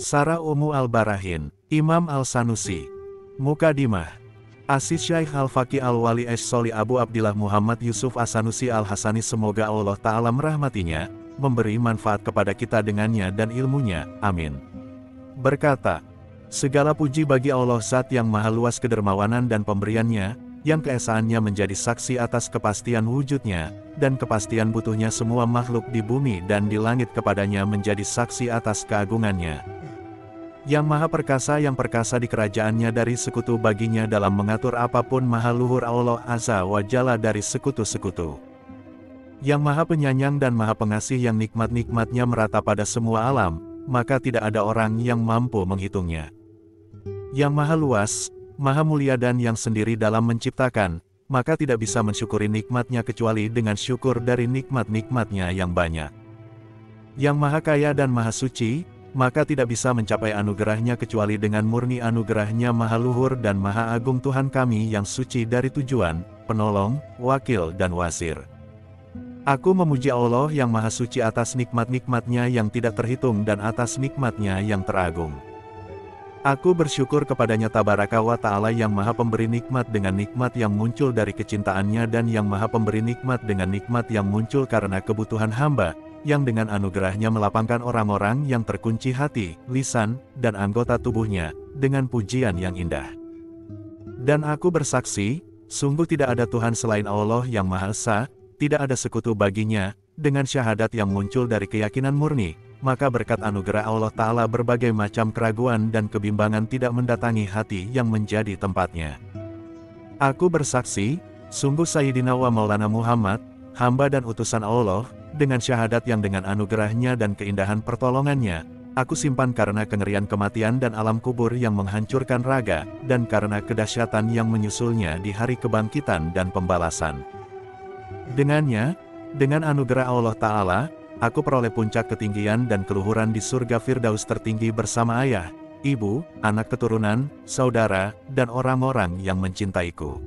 Sarah Ummu Al-Barahin, Imam Al-Sanusi. Mukadimah. Asis Syaikh Al-Faqih Al-Wali Ash-Sholi Abu Abdillah Muhammad Yusuf As-Sanusi Al-Hasani, semoga Allah Ta'ala merahmatinya, memberi manfaat kepada kita dengannya dan ilmunya, amin. Berkata, segala puji bagi Allah Zat yang maha luas kedermawanan dan pemberiannya, yang keesaannya menjadi saksi atas kepastian wujudnya, dan kepastian butuhnya semua makhluk di bumi dan di langit kepadanya menjadi saksi atas keagungannya. Yang maha perkasa yang perkasa di kerajaannya dari sekutu baginya dalam mengatur apapun, maha luhur Allah Azza wa Jalla dari sekutu-sekutu. Yang maha penyayang dan maha pengasih yang nikmat-nikmatnya merata pada semua alam, maka tidak ada orang yang mampu menghitungnya. Yang maha luas, maha mulia dan yang sendiri dalam menciptakan, maka tidak bisa mensyukuri nikmatnya kecuali dengan syukur dari nikmat-nikmatnya yang banyak. Yang maha kaya dan maha suci, maka tidak bisa mencapai anugerahnya kecuali dengan murni anugerahnya maha luhur dan maha agung Tuhan kami yang suci dari tujuan, penolong, wakil dan wasir. Aku memuji Allah yang maha suci atas nikmat-nikmatnya yang tidak terhitung dan atas nikmatnya yang teragung. Aku bersyukur kepadanya Tabaraka wa Ta'ala yang maha pemberi nikmat dengan nikmat yang muncul dari kecintaannya dan yang maha pemberi nikmat dengan nikmat yang muncul karena kebutuhan hamba, yang dengan anugerahnya melapangkan orang-orang yang terkunci hati, lisan, dan anggota tubuhnya, dengan pujian yang indah. Dan aku bersaksi, sungguh tidak ada Tuhan selain Allah yang Maha Esa, tidak ada sekutu baginya, dengan syahadat yang muncul dari keyakinan murni, maka berkat anugerah Allah Ta'ala berbagai macam keraguan dan kebimbangan tidak mendatangi hati yang menjadi tempatnya. Aku bersaksi, sungguh Sayyidina wa Maulana Muhammad, hamba dan utusan Allah, dengan syahadat yang dengan anugerahnya dan keindahan pertolongannya, aku simpan karena kengerian kematian dan alam kubur yang menghancurkan raga, dan karena kedahsyatan yang menyusulnya di hari kebangkitan dan pembalasan. Dengannya, dengan anugerah Allah Ta'ala, aku peroleh puncak ketinggian dan keluhuran di surga Firdaus tertinggi bersama ayah, ibu, anak keturunan, saudara, dan orang-orang yang mencintaiku.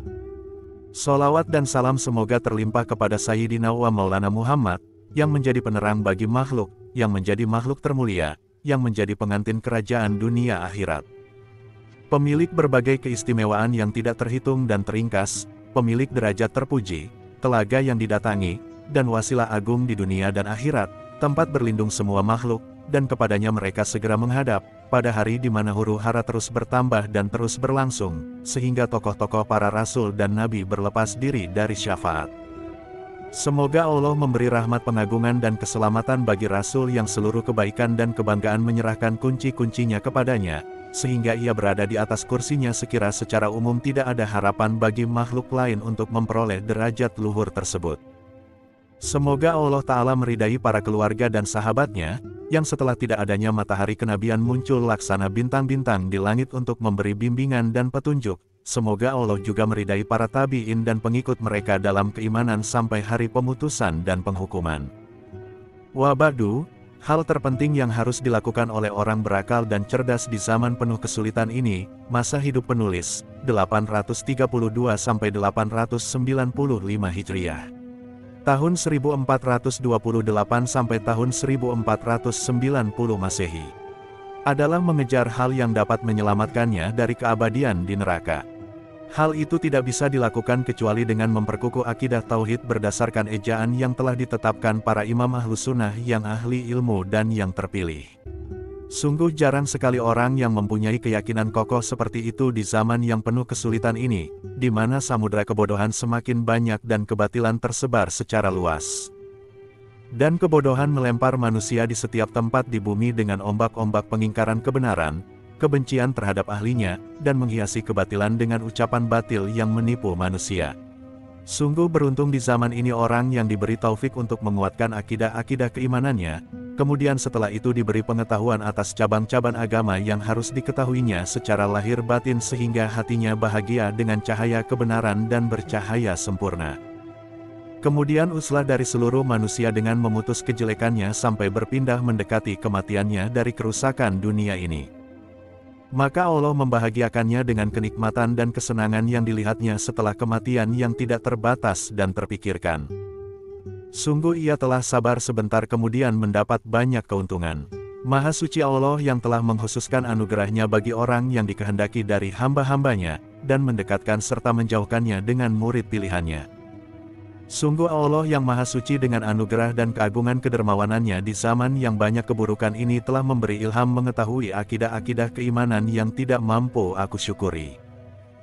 Sholawat dan salam semoga terlimpah kepada Sayyidina wa Maulana Muhammad, yang menjadi penerang bagi makhluk, yang menjadi makhluk termulia, yang menjadi pengantin kerajaan dunia akhirat. Pemilik berbagai keistimewaan yang tidak terhitung dan teringkas, pemilik derajat terpuji, telaga yang didatangi, dan wasilah agung di dunia dan akhirat, tempat berlindung semua makhluk, dan kepadanya mereka segera menghadap, pada hari di mana huru-hara terus bertambah dan terus berlangsung, sehingga tokoh-tokoh para rasul dan nabi berlepas diri dari syafaat. Semoga Allah memberi rahmat pengagungan dan keselamatan bagi Rasul yang seluruh kebaikan dan kebanggaan menyerahkan kunci-kuncinya kepadanya, sehingga ia berada di atas kursinya sekira secara umum tidak ada harapan bagi makhluk lain untuk memperoleh derajat luhur tersebut. Semoga Allah Ta'ala meridai para keluarga dan sahabatnya, yang setelah tidak adanya matahari kenabian muncul laksana bintang-bintang di langit untuk memberi bimbingan dan petunjuk. Semoga Allah juga meridai para tabi'in dan pengikut mereka dalam keimanan sampai hari pemutusan dan penghukuman. Wa ba'du, hal terpenting yang harus dilakukan oleh orang berakal dan cerdas di zaman penuh kesulitan ini, masa hidup penulis, 832-895 Hijriah. Tahun 1428 sampai tahun 1490 Masehi. Adalah mengejar hal yang dapat menyelamatkannya dari keabadian di neraka. Hal itu tidak bisa dilakukan kecuali dengan memperkukuh akidah tauhid berdasarkan ejaan yang telah ditetapkan para imam ahlus sunnah yang ahli ilmu dan yang terpilih. Sungguh jarang sekali orang yang mempunyai keyakinan kokoh seperti itu di zaman yang penuh kesulitan ini, di mana samudera kebodohan semakin banyak dan kebatilan tersebar secara luas. Dan kebodohan melempar manusia di setiap tempat di bumi dengan ombak-ombak pengingkaran kebenaran, kebencian terhadap ahlinya, dan menghiasi kebatilan dengan ucapan batil yang menipu manusia. Sungguh beruntung di zaman ini orang yang diberi taufik untuk menguatkan akidah-akidah keimanannya, kemudian setelah itu diberi pengetahuan atas cabang-cabang agama yang harus diketahuinya secara lahir batin sehingga hatinya bahagia dengan cahaya kebenaran dan bercahaya sempurna. Kemudian uslah dari seluruh manusia dengan memutus kejelekannya sampai berpindah mendekati kematiannya dari kerusakan dunia ini. Maka Allah membahagiakannya dengan kenikmatan dan kesenangan yang dilihatnya setelah kematian yang tidak terbatas dan terpikirkan. Sungguh ia telah sabar sebentar kemudian mendapat banyak keuntungan. Maha suci Allah yang telah mengkhususkan anugerahnya bagi orang yang dikehendaki dari hamba-hambanya, dan mendekatkan serta menjauhkannya dengan murid pilihannya. Sungguh Allah yang maha suci dengan anugerah dan keagungan kedermawanannya di zaman yang banyak keburukan ini telah memberi ilham mengetahui akidah-akidah keimanan yang tidak mampu aku syukuri.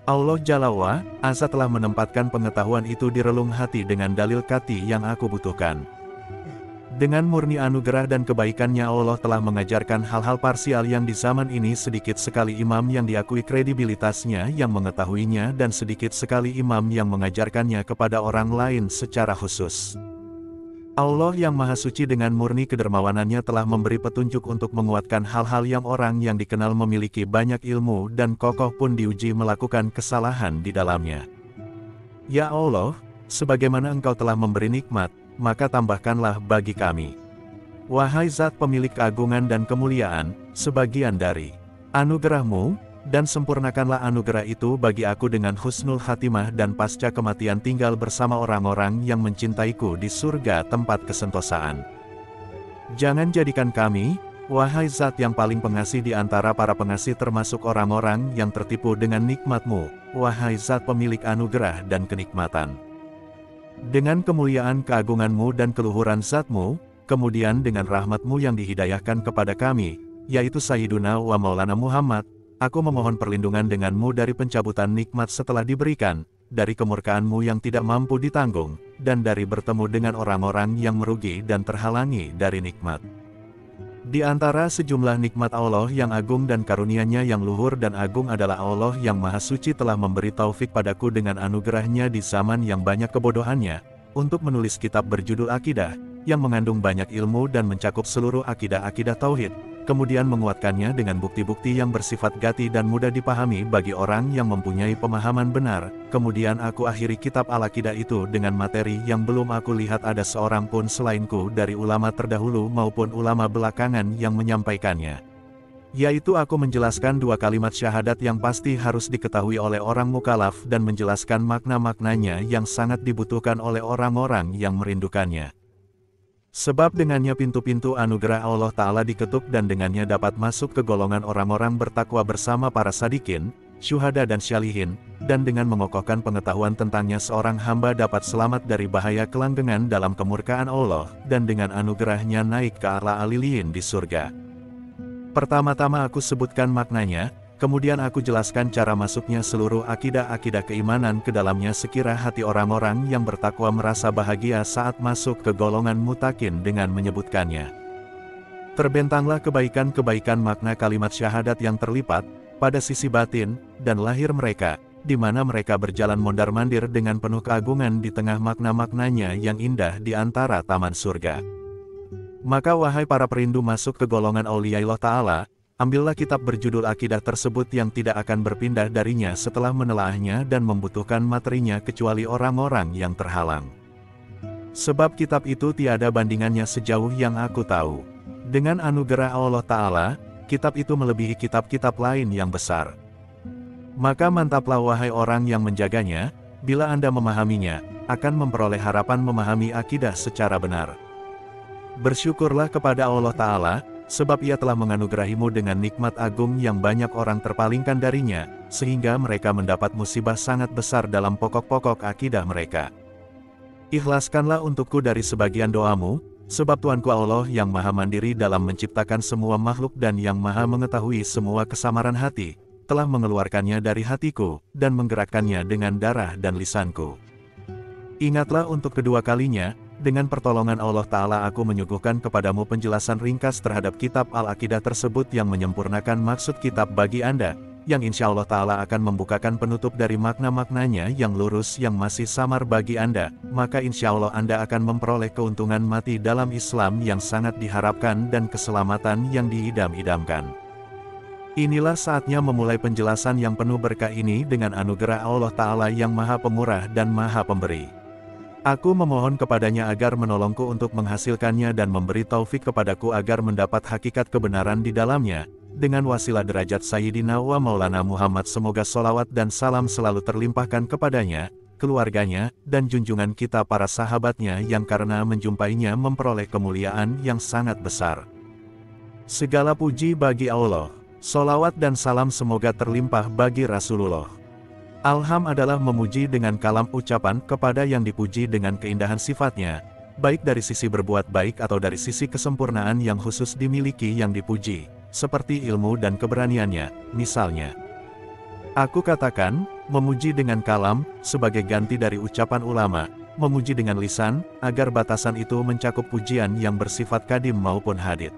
Allah Jalla wa Azza telah menempatkan pengetahuan itu di relung hati dengan dalil kati yang aku butuhkan. Dengan murni anugerah dan kebaikannya Allah telah mengajarkan hal-hal parsial yang di zaman ini sedikit sekali imam yang diakui kredibilitasnya yang mengetahuinya dan sedikit sekali imam yang mengajarkannya kepada orang lain secara khusus. Allah yang maha suci dengan murni kedermawanannya telah memberi petunjuk untuk menguatkan hal-hal yang orang yang dikenal memiliki banyak ilmu dan kokoh pun diuji melakukan kesalahan di dalamnya. Ya Allah, sebagaimana Engkau telah memberi nikmat, maka tambahkanlah bagi kami. Wahai Zat pemilik keagungan dan kemuliaan, sebagian dari anugerah-Mu, dan sempurnakanlah anugerah itu bagi aku dengan husnul khatimah dan pasca kematian tinggal bersama orang-orang yang mencintaiku di surga tempat kesentosaan. Jangan jadikan kami, wahai Zat yang paling pengasih di antara para pengasih termasuk orang-orang yang tertipu dengan nikmat-Mu, wahai Zat pemilik anugerah dan kenikmatan. Dengan kemuliaan keagungan-Mu dan keluhuran Zat-Mu, kemudian dengan rahmat-Mu yang dihidayahkan kepada kami, yaitu Sayyiduna wa Maulana Muhammad, aku memohon perlindungan denganmu dari pencabutan nikmat setelah diberikan, dari kemurkaan-Mu yang tidak mampu ditanggung, dan dari bertemu dengan orang-orang yang merugi dan terhalangi dari nikmat. Di antara sejumlah nikmat Allah yang agung dan karunia-Nya yang luhur dan agung adalah Allah yang maha suci telah memberi taufik padaku dengan anugerah-Nya di zaman yang banyak kebodohannya, untuk menulis kitab berjudul Akidah, yang mengandung banyak ilmu dan mencakup seluruh akidah-akidah tauhid, kemudian menguatkannya dengan bukti-bukti yang bersifat gati dan mudah dipahami bagi orang yang mempunyai pemahaman benar. Kemudian aku akhiri kitab Al-Aqidah itu dengan materi yang belum aku lihat ada seorang pun selainku dari ulama terdahulu maupun ulama belakangan yang menyampaikannya. Yaitu aku menjelaskan dua kalimat syahadat yang pasti harus diketahui oleh orang mukallaf dan menjelaskan makna-maknanya yang sangat dibutuhkan oleh orang-orang yang merindukannya. Sebab dengannya pintu-pintu anugerah Allah Ta'ala diketuk dan dengannya dapat masuk ke golongan orang-orang bertakwa bersama para sadikin, syuhada dan syalihin, dan dengan mengokohkan pengetahuan tentangnya seorang hamba dapat selamat dari bahaya kelanggengan dalam kemurkaan Allah, dan dengan anugerahnya naik ke a'la aliliyin di surga. Pertama-tama aku sebutkan maknanya, kemudian aku jelaskan cara masuknya seluruh akidah-akidah keimanan ke dalamnya sekira hati orang-orang yang bertakwa merasa bahagia saat masuk ke golongan mutakin dengan menyebutkannya. Terbentanglah kebaikan-kebaikan makna kalimat syahadat yang terlipat pada sisi batin dan lahir mereka, di mana mereka berjalan mondar-mandir dengan penuh keagungan di tengah makna-maknanya yang indah di antara taman surga. Maka wahai para perindu masuk ke golongan auliyaillah Ta'ala, ambillah kitab berjudul Akidah tersebut yang tidak akan berpindah darinya setelah menelaahnya dan membutuhkan materinya kecuali orang-orang yang terhalang. Sebab kitab itu tiada bandingannya sejauh yang aku tahu. Dengan anugerah Allah Ta'ala, kitab itu melebihi kitab-kitab lain yang besar. Maka mantaplah wahai orang yang menjaganya, bila Anda memahaminya, akan memperoleh harapan memahami akidah secara benar. Bersyukurlah kepada Allah Ta'ala, sebab Ia telah menganugerahimu dengan nikmat agung yang banyak orang terpalingkan darinya, sehingga mereka mendapat musibah sangat besar dalam pokok-pokok akidah mereka. Ikhlaskanlah untukku dari sebagian doamu, sebab Tuanku Allah yang maha mandiri dalam menciptakan semua makhluk dan yang maha mengetahui semua kesamaran hati, telah mengeluarkannya dari hatiku, dan menggerakkannya dengan darah dan lisanku. Ingatlah untuk kedua kalinya, dengan pertolongan Allah Ta'ala aku menyuguhkan kepadamu penjelasan ringkas terhadap kitab Al-Aqidah tersebut yang menyempurnakan maksud kitab bagi Anda, yang insya Allah Ta'ala akan membukakan penutup dari makna-maknanya yang lurus yang masih samar bagi Anda, maka insya Allah Anda akan memperoleh keuntungan mati dalam Islam yang sangat diharapkan dan keselamatan yang diidam-idamkan. Inilah saatnya memulai penjelasan yang penuh berkah ini dengan anugerah Allah Ta'ala yang maha pemurah dan maha pemberi. Aku memohon kepadanya agar menolongku untuk menghasilkannya dan memberi taufik kepadaku agar mendapat hakikat kebenaran di dalamnya, dengan wasilah derajat Sayyidina wa Maulana Muhammad semoga sholawat dan salam selalu terlimpahkan kepadanya, keluarganya, dan junjungan kita para sahabatnya yang karena menjumpainya memperoleh kemuliaan yang sangat besar. Segala puji bagi Allah. Sholawat dan salam semoga terlimpah bagi Rasulullah. Alham adalah memuji dengan kalam ucapan kepada yang dipuji dengan keindahan sifatnya, baik dari sisi berbuat baik atau dari sisi kesempurnaan yang khusus dimiliki yang dipuji, seperti ilmu dan keberaniannya, misalnya. Aku katakan, memuji dengan kalam, sebagai ganti dari ucapan ulama, memuji dengan lisan, agar batasan itu mencakup pujian yang bersifat kadim maupun hadith.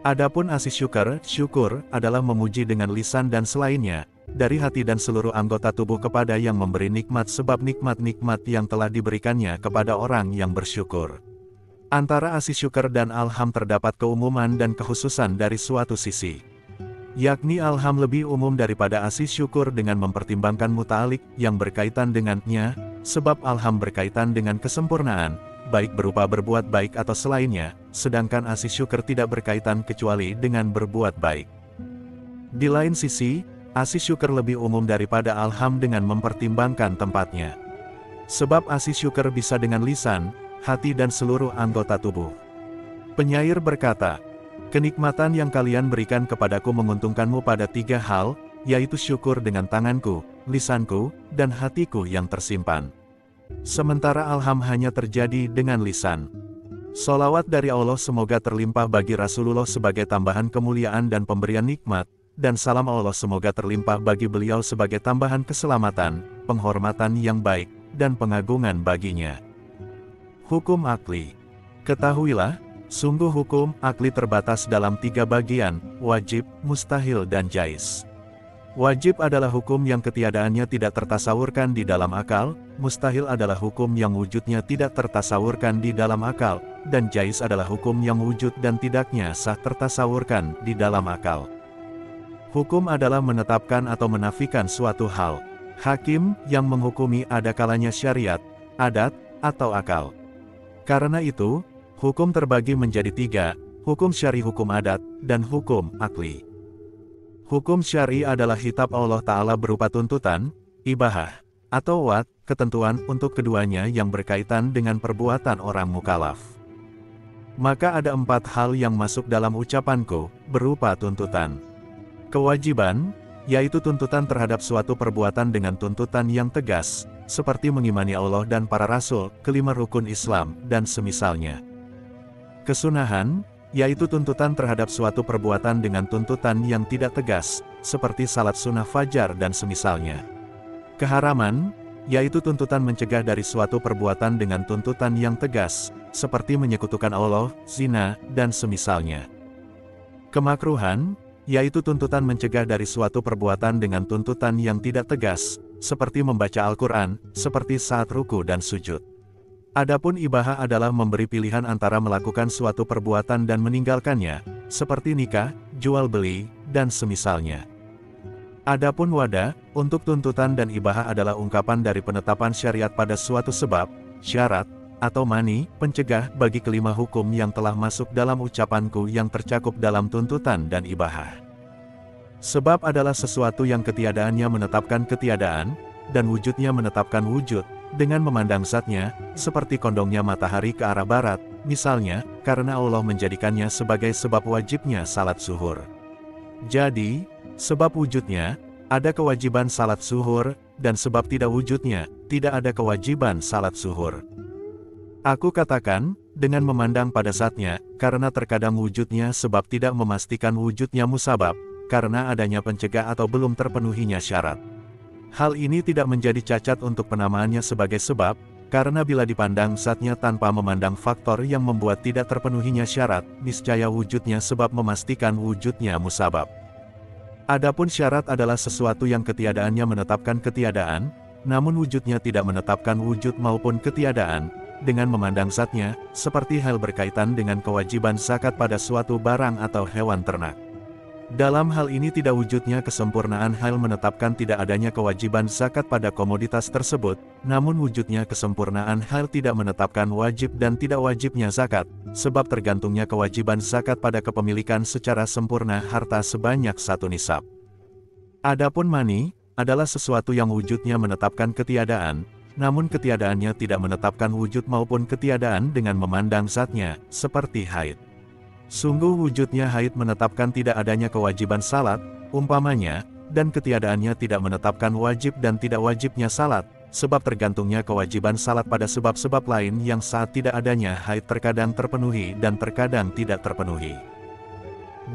Adapun asis syukur adalah memuji dengan lisan dan selainnya, dari hati dan seluruh anggota tubuh kepada yang memberi nikmat sebab nikmat-nikmat yang telah diberikannya kepada orang yang bersyukur. Antara asis syukur dan alham terdapat keumuman dan kekhususan dari suatu sisi. Yakni alham lebih umum daripada asis syukur dengan mempertimbangkan muta'alik yang berkaitan dengannya, sebab alham berkaitan dengan kesempurnaan, baik berupa berbuat baik atau selainnya, sedangkan asis syukur tidak berkaitan kecuali dengan berbuat baik. Di lain sisi, asis syukur lebih umum daripada alham dengan mempertimbangkan tempatnya. Sebab asis syukur bisa dengan lisan, hati dan seluruh anggota tubuh. Penyair berkata, kenikmatan yang kalian berikan kepadaku menguntungkanmu pada 3 hal, yaitu syukur dengan tanganku, lisanku, dan hatiku yang tersimpan. Sementara alham hanya terjadi dengan lisan. Sholawat dari Allah semoga terlimpah bagi Rasulullah sebagai tambahan kemuliaan dan pemberian nikmat, dan salam Allah semoga terlimpah bagi beliau sebagai tambahan keselamatan, penghormatan yang baik, dan pengagungan baginya. Hukum akli. Ketahuilah, sungguh hukum akli terbatas dalam 3 bagian, wajib, mustahil dan jais. Wajib adalah hukum yang ketiadaannya tidak tertasawurkan di dalam akal, mustahil adalah hukum yang wujudnya tidak tertasawurkan di dalam akal, dan jais adalah hukum yang wujud dan tidaknya sah tertasawurkan di dalam akal. Hukum adalah menetapkan atau menafikan suatu hal. Hakim yang menghukumi ada kalanya syariat, adat, atau akal. Karena itu, hukum terbagi menjadi 3, hukum syari, hukum adat, dan hukum akli. Hukum syari adalah kitab Allah Ta'ala berupa tuntutan, ibahah, atau wat, ketentuan untuk keduanya yang berkaitan dengan perbuatan orang mukallaf. Maka ada 4 hal yang masuk dalam ucapanku, berupa tuntutan. Kewajiban, yaitu tuntutan terhadap suatu perbuatan dengan tuntutan yang tegas, seperti mengimani Allah dan para rasul, kelima rukun Islam, dan semisalnya. Kesunahan, yaitu tuntutan terhadap suatu perbuatan dengan tuntutan yang tidak tegas, seperti salat sunnah fajar dan semisalnya. Keharaman, yaitu tuntutan mencegah dari suatu perbuatan dengan tuntutan yang tegas, seperti menyekutukan Allah, zina, dan semisalnya. Kemakruhan, yaitu tuntutan mencegah dari suatu perbuatan dengan tuntutan yang tidak tegas, seperti membaca Al-Quran, seperti saat ruku dan sujud. Adapun ibahah adalah memberi pilihan antara melakukan suatu perbuatan dan meninggalkannya, seperti nikah, jual beli, dan semisalnya. Adapun wada, untuk tuntutan dan ibahah adalah ungkapan dari penetapan syariat pada suatu sebab, syarat, atau mani, pencegah bagi kelima hukum yang telah masuk dalam ucapanku yang tercakup dalam tuntutan dan ibahah. Sebab adalah sesuatu yang ketiadaannya menetapkan ketiadaan, dan wujudnya menetapkan wujud, dengan memandang zatnya, seperti condongnya matahari ke arah barat, misalnya, karena Allah menjadikannya sebagai sebab wajibnya salat zuhur. Jadi, sebab wujudnya, ada kewajiban salat zuhur, dan sebab tidak wujudnya, tidak ada kewajiban salat zuhur. Aku katakan, dengan memandang pada zatnya, karena terkadang wujudnya sebab tidak memastikan wujudnya musabab, karena adanya pencegah atau belum terpenuhinya syarat. Hal ini tidak menjadi cacat untuk penamaannya sebagai sebab, karena bila dipandang zatnya tanpa memandang faktor yang membuat tidak terpenuhinya syarat, niscaya wujudnya sebab memastikan wujudnya musabab. Adapun syarat adalah sesuatu yang ketiadaannya menetapkan ketiadaan, namun wujudnya tidak menetapkan wujud maupun ketiadaan, dengan memandang zatnya, seperti hal berkaitan dengan kewajiban zakat pada suatu barang atau hewan ternak. Dalam hal ini tidak wujudnya kesempurnaan hal menetapkan tidak adanya kewajiban zakat pada komoditas tersebut, namun wujudnya kesempurnaan hal tidak menetapkan wajib dan tidak wajibnya zakat, sebab tergantungnya kewajiban zakat pada kepemilikan secara sempurna harta sebanyak 1 nisab. Adapun mani, adalah sesuatu yang wujudnya menetapkan ketiadaan, namun ketiadaannya tidak menetapkan wujud maupun ketiadaan dengan memandang zatnya, seperti haid. Sungguh wujudnya haid menetapkan tidak adanya kewajiban salat, umpamanya, dan ketiadaannya tidak menetapkan wajib dan tidak wajibnya salat, sebab tergantungnya kewajiban salat pada sebab-sebab lain yang saat tidak adanya haid terkadang terpenuhi dan terkadang tidak terpenuhi.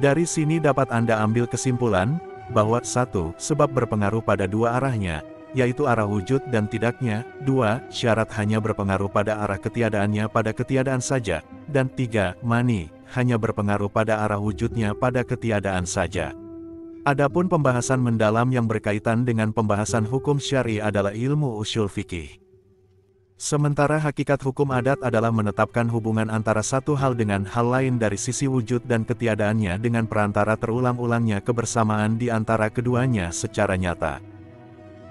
Dari sini dapat Anda ambil kesimpulan, bahwa 1. Sebab berpengaruh pada dua arahnya, yaitu arah wujud dan tidaknya, 2. Syarat hanya berpengaruh pada arah ketiadaannya pada ketiadaan saja, dan 3. Mani, hanya berpengaruh pada arah wujudnya pada ketiadaan saja. Adapun pembahasan mendalam yang berkaitan dengan pembahasan hukum syar'i adalah ilmu ushul fikih. Sementara hakikat hukum adat adalah menetapkan hubungan antara satu hal dengan hal lain dari sisi wujud dan ketiadaannya dengan perantara terulang-ulangnya kebersamaan di antara keduanya secara nyata.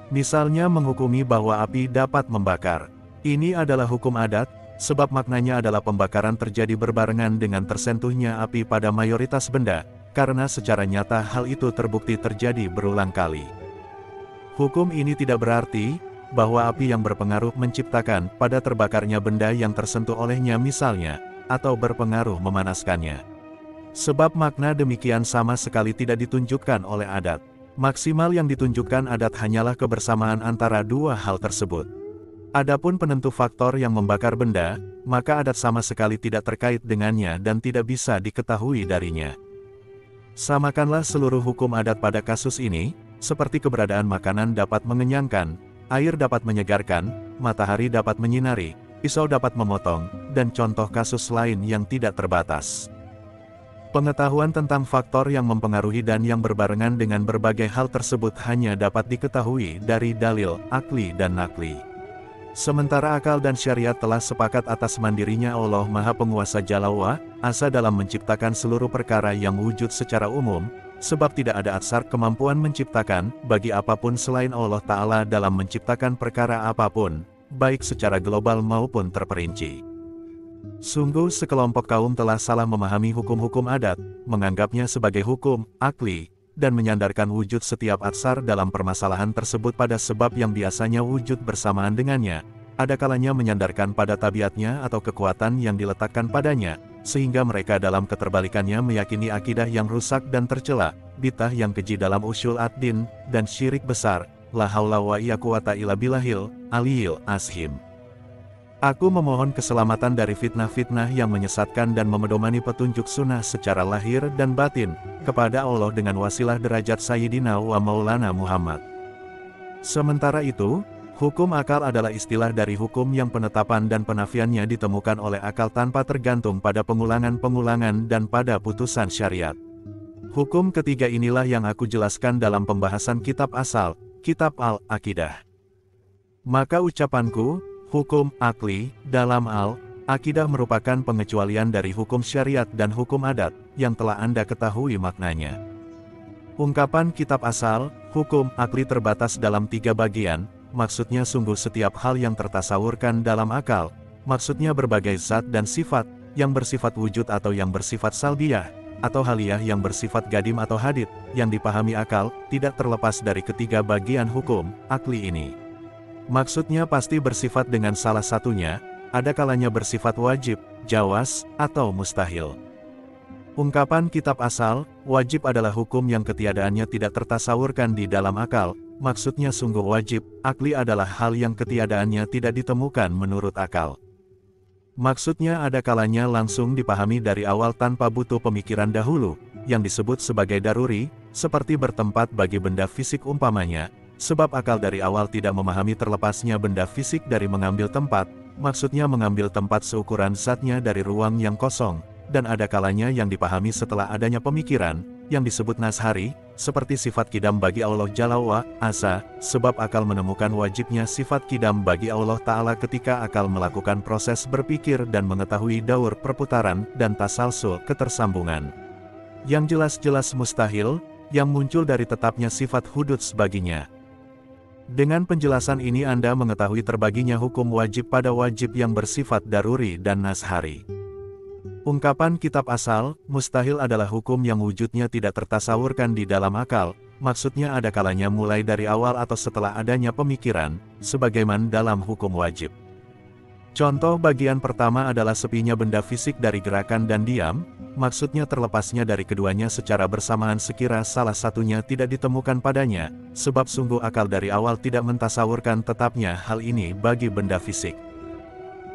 Misalnya menghukumi bahwa api dapat membakar. Ini adalah hukum adat, sebab maknanya adalah pembakaran terjadi berbarengan dengan tersentuhnya api pada mayoritas benda, karena secara nyata hal itu terbukti terjadi berulang kali. Hukum ini tidak berarti bahwa api yang berpengaruh menciptakan pada terbakarnya benda yang tersentuh olehnya misalnya, atau berpengaruh memanaskannya. Sebab makna demikian sama sekali tidak ditunjukkan oleh adat. Maksimal yang ditunjukkan adat hanyalah kebersamaan antara dua hal tersebut. Adapun penentu faktor yang membakar benda, maka adat sama sekali tidak terkait dengannya dan tidak bisa diketahui darinya. Samakanlah seluruh hukum adat pada kasus ini, seperti keberadaan makanan dapat mengenyangkan, air dapat menyegarkan, matahari dapat menyinari, pisau dapat memotong, dan contoh kasus lain yang tidak terbatas. Pengetahuan tentang faktor yang mempengaruhi dan yang berbarengan dengan berbagai hal tersebut hanya dapat diketahui dari dalil, akli dan nakli. Sementara akal dan syariat telah sepakat atas mandirinya Allah Maha Penguasa Jalla wa Asa dalam menciptakan seluruh perkara yang wujud secara umum, sebab tidak ada atsar kemampuan menciptakan bagi apapun selain Allah Ta'ala dalam menciptakan perkara apapun, baik secara global maupun terperinci. Sungguh sekelompok kaum telah salah memahami hukum-hukum adat, menganggapnya sebagai hukum, akli, dan menyandarkan wujud setiap atsar dalam permasalahan tersebut pada sebab yang biasanya wujud bersamaan dengannya, ada kalanya menyandarkan pada tabiatnya atau kekuatan yang diletakkan padanya, sehingga mereka dalam keterbalikannya meyakini akidah yang rusak dan tercela, bid'ah yang keji dalam usyul ad-din, dan syirik besar, la haula wa la quwata illa billahil aliyil azim. Aku memohon keselamatan dari fitnah-fitnah yang menyesatkan dan memedomani petunjuk sunnah secara lahir dan batin, kepada Allah dengan wasilah derajat Sayyidina wa Maulana Muhammad. Sementara itu, hukum akal adalah istilah dari hukum yang penetapan dan penafiannya ditemukan oleh akal tanpa tergantung pada pengulangan-pengulangan dan pada putusan syariat. Hukum ketiga inilah yang aku jelaskan dalam pembahasan kitab asal, kitab Al-Aqidah. Maka ucapanku, hukum akli, dalam Al-Aqidah merupakan pengecualian dari hukum syariat dan hukum adat, yang telah Anda ketahui maknanya. Ungkapan kitab asal, hukum akli terbatas dalam 3 bagian, maksudnya sungguh setiap hal yang tertasawurkan dalam akal, maksudnya berbagai zat dan sifat, yang bersifat wujud atau yang bersifat salbiyah, atau haliyah yang bersifat gadim atau hadid, yang dipahami akal, tidak terlepas dari ketiga bagian hukum akli ini. Maksudnya pasti bersifat dengan salah satunya, ada kalanya bersifat wajib, jawaz, atau mustahil. Ungkapan kitab asal, wajib adalah hukum yang ketiadaannya tidak tertasawurkan di dalam akal, maksudnya sungguh wajib, akli adalah hal yang ketiadaannya tidak ditemukan menurut akal. Maksudnya ada kalanya langsung dipahami dari awal tanpa butuh pemikiran dahulu, yang disebut sebagai daruri, seperti bertempat bagi benda fisik umpamanya, sebab akal dari awal tidak memahami terlepasnya benda fisik dari mengambil tempat, maksudnya mengambil tempat seukuran zatnya dari ruang yang kosong, dan ada kalanya yang dipahami setelah adanya pemikiran, yang disebut nashari, seperti sifat kidam bagi Allah Jalla wa Asa, sebab akal menemukan wajibnya sifat kidam bagi Allah Ta'ala ketika akal melakukan proses berpikir dan mengetahui daur perputaran dan tasalsul ketersambungan. Yang jelas-jelas mustahil, yang muncul dari tetapnya sifat hududs baginya. Dengan penjelasan ini Anda mengetahui terbaginya hukum wajib pada wajib yang bersifat daruri dan nashari. Ungkapan kitab asal, mustahil adalah hukum yang wujudnya tidak tertasawurkan di dalam akal, maksudnya ada kalanya mulai dari awal atau setelah adanya pemikiran, sebagaimana dalam hukum wajib. Contoh bagian pertama adalah sepinya benda fisik dari gerakan dan diam, maksudnya terlepasnya dari keduanya secara bersamaan sekira salah satunya tidak ditemukan padanya, sebab sungguh akal dari awal tidak mentasawurkan tetapnya hal ini bagi benda fisik.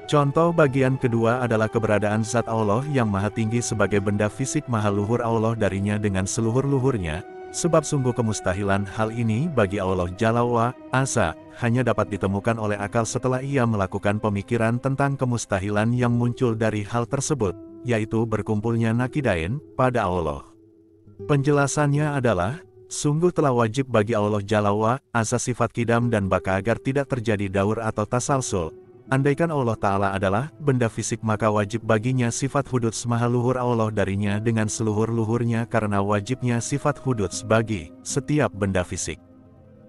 Contoh bagian kedua adalah keberadaan zat Allah yang maha tinggi sebagai benda fisik maha luhur Allah darinya dengan seluhur-luhurnya, sebab sungguh kemustahilan hal ini bagi Allah Jalla wa Asa, hanya dapat ditemukan oleh akal setelah ia melakukan pemikiran tentang kemustahilan yang muncul dari hal tersebut, yaitu berkumpulnya nakidain pada Allah. Penjelasannya adalah, sungguh telah wajib bagi Allah Jalla wa Asa sifat kidam dan baka agar tidak terjadi daur atau tasalsul. Andaikan Allah Ta'ala adalah benda fisik maka wajib baginya sifat huduts maha luhur Allah darinya dengan seluhur-luhurnya karena wajibnya sifat huduts bagi setiap benda fisik.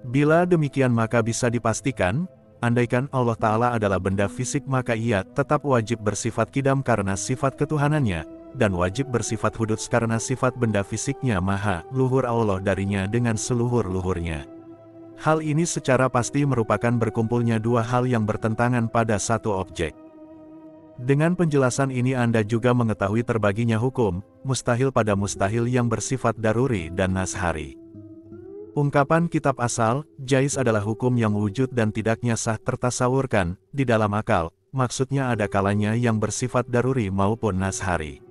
Bila demikian maka bisa dipastikan, andaikan Allah Ta'ala adalah benda fisik maka ia tetap wajib bersifat kidam karena sifat ketuhanannya, dan wajib bersifat huduts karena sifat benda fisiknya maha luhur Allah darinya dengan seluhur-luhurnya. Hal ini secara pasti merupakan berkumpulnya dua hal yang bertentangan pada satu objek. Dengan penjelasan ini Anda juga mengetahui terbaginya hukum mustahil pada mustahil yang bersifat daruri dan nashari. Ungkapan kitab asal, jais adalah hukum yang wujud dan tidaknya sah tertasawurkan di dalam akal, maksudnya ada kalanya yang bersifat daruri maupun nashari.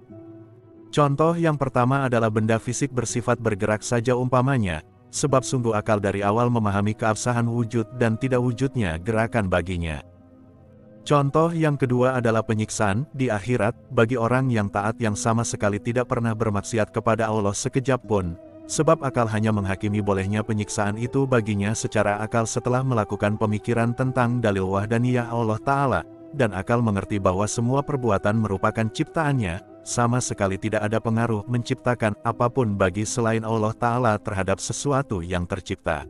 Contoh yang pertama adalah benda fisik bersifat bergerak saja umpamanya, sebab sungguh akal dari awal memahami keabsahan wujud dan tidak wujudnya gerakan baginya. Contoh yang kedua adalah penyiksaan di akhirat bagi orang yang taat yang sama sekali tidak pernah bermaksiat kepada Allah sekejap pun, sebab akal hanya menghakimi bolehnya penyiksaan itu baginya secara akal setelah melakukan pemikiran tentang dalil wahdaniyah Allah Ta'ala, dan akal mengerti bahwa semua perbuatan merupakan ciptaannya, sama sekali tidak ada pengaruh menciptakan apapun bagi selain Allah Ta'ala terhadap sesuatu yang tercipta.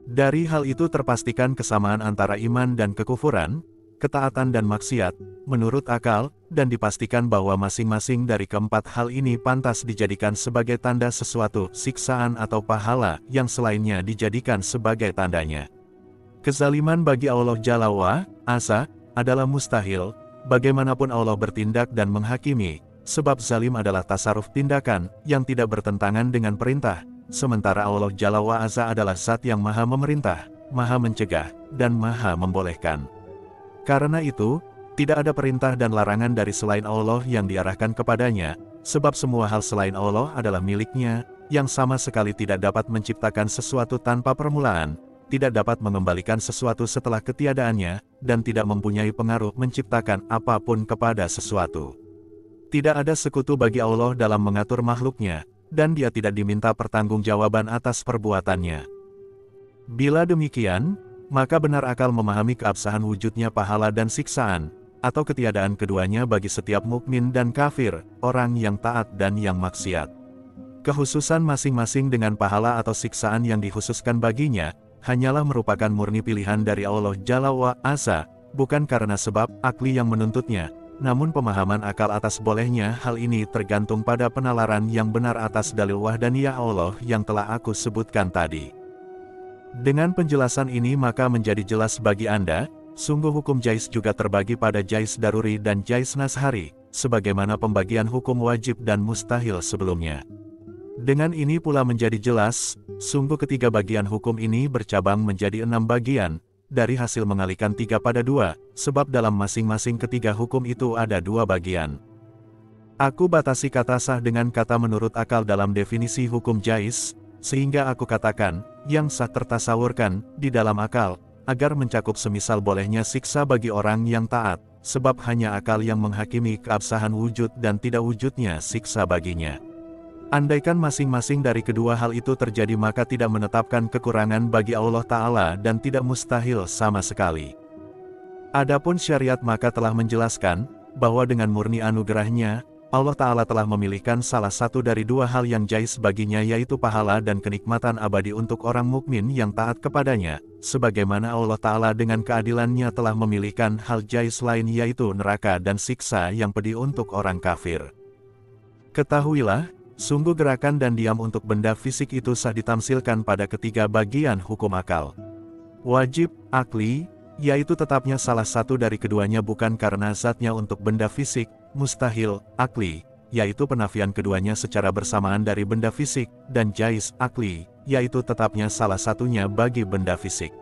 Dari hal itu terpastikan kesamaan antara iman dan kekufuran, ketaatan dan maksiat, menurut akal, dan dipastikan bahwa masing-masing dari keempat hal ini pantas dijadikan sebagai tanda sesuatu siksaan atau pahala yang selainnya dijadikan sebagai tandanya. Kezaliman bagi Allah Jalla wa Asa adalah mustahil, bagaimanapun Allah bertindak dan menghakimi, sebab zalim adalah tasaruf tindakan yang tidak bertentangan dengan perintah, sementara Allah Jalla wa Asa adalah zat yang maha memerintah, maha mencegah, dan maha membolehkan. Karena itu, tidak ada perintah dan larangan dari selain Allah yang diarahkan kepadanya, sebab semua hal selain Allah adalah miliknya, yang sama sekali tidak dapat menciptakan sesuatu tanpa permulaan, tidak dapat mengembalikan sesuatu setelah ketiadaannya, dan tidak mempunyai pengaruh menciptakan apapun kepada sesuatu. Tidak ada sekutu bagi Allah dalam mengatur makhluknya, dan dia tidak diminta pertanggungjawaban atas perbuatannya. Bila demikian, maka benar akal memahami keabsahan wujudnya pahala dan siksaan, atau ketiadaan keduanya bagi setiap mukmin dan kafir, orang yang taat dan yang maksiat. Kehususan masing-masing dengan pahala atau siksaan yang dikhususkan baginya, hanyalah merupakan murni pilihan dari Allah Jalla wa Asa, bukan karena sebab akli yang menuntutnya, namun pemahaman akal atas bolehnya hal ini tergantung pada penalaran yang benar atas dalil wahdaniyah Allah yang telah aku sebutkan tadi. Dengan penjelasan ini maka menjadi jelas bagi Anda, sungguh hukum jais juga terbagi pada jais daruri dan jais nashari, sebagaimana pembagian hukum wajib dan mustahil sebelumnya. Dengan ini pula menjadi jelas, sungguh ketiga bagian hukum ini bercabang menjadi 6 bagian, dari hasil mengalihkan 3 pada 2, sebab dalam masing-masing ketiga hukum itu ada 2 bagian. Aku batasi kata sah dengan kata menurut akal dalam definisi hukum jais, sehingga aku katakan, yang sah tertasawurkan, di dalam akal, agar mencakup semisal bolehnya siksa bagi orang yang taat, sebab hanya akal yang menghakimi keabsahan wujud dan tidak wujudnya siksa baginya. Andaikan masing-masing dari kedua hal itu terjadi maka tidak menetapkan kekurangan bagi Allah Ta'ala dan tidak mustahil sama sekali. Adapun syariat maka telah menjelaskan, bahwa dengan murni anugerahnya, Allah Ta'ala telah memilihkan salah satu dari 2 hal yang jais baginya yaitu pahala dan kenikmatan abadi untuk orang mukmin yang taat kepadanya, sebagaimana Allah Ta'ala dengan keadilannya telah memilihkan hal jais lain yaitu neraka dan siksa yang pedih untuk orang kafir. Ketahuilah, sungguh gerakan dan diam untuk benda fisik itu sah ditamsilkan pada ketiga bagian hukum akal. Wajib, akli, yaitu tetapnya salah satu dari keduanya bukan karena zatnya untuk benda fisik, mustahil, akli, yaitu penafian keduanya secara bersamaan dari benda fisik, dan jais, akli, yaitu tetapnya salah satunya bagi benda fisik.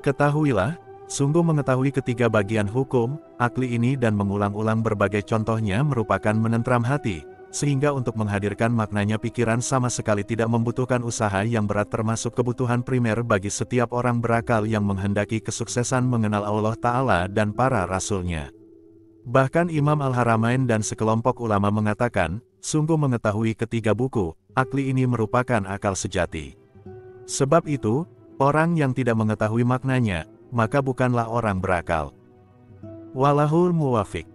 Ketahuilah, sungguh mengetahui ketiga bagian hukum, akli ini dan mengulang-ulang berbagai contohnya merupakan menentram hati, sehingga untuk menghadirkan maknanya pikiran sama sekali tidak membutuhkan usaha yang berat termasuk kebutuhan primer bagi setiap orang berakal yang menghendaki kesuksesan mengenal Allah Ta'ala dan para Rasul-Nya. Bahkan Imam Al-Haramain dan sekelompok ulama mengatakan, sungguh mengetahui ketiga buku, akli ini merupakan akal sejati. Sebab itu, orang yang tidak mengetahui maknanya, maka bukanlah orang berakal. Wallahul muwafiq.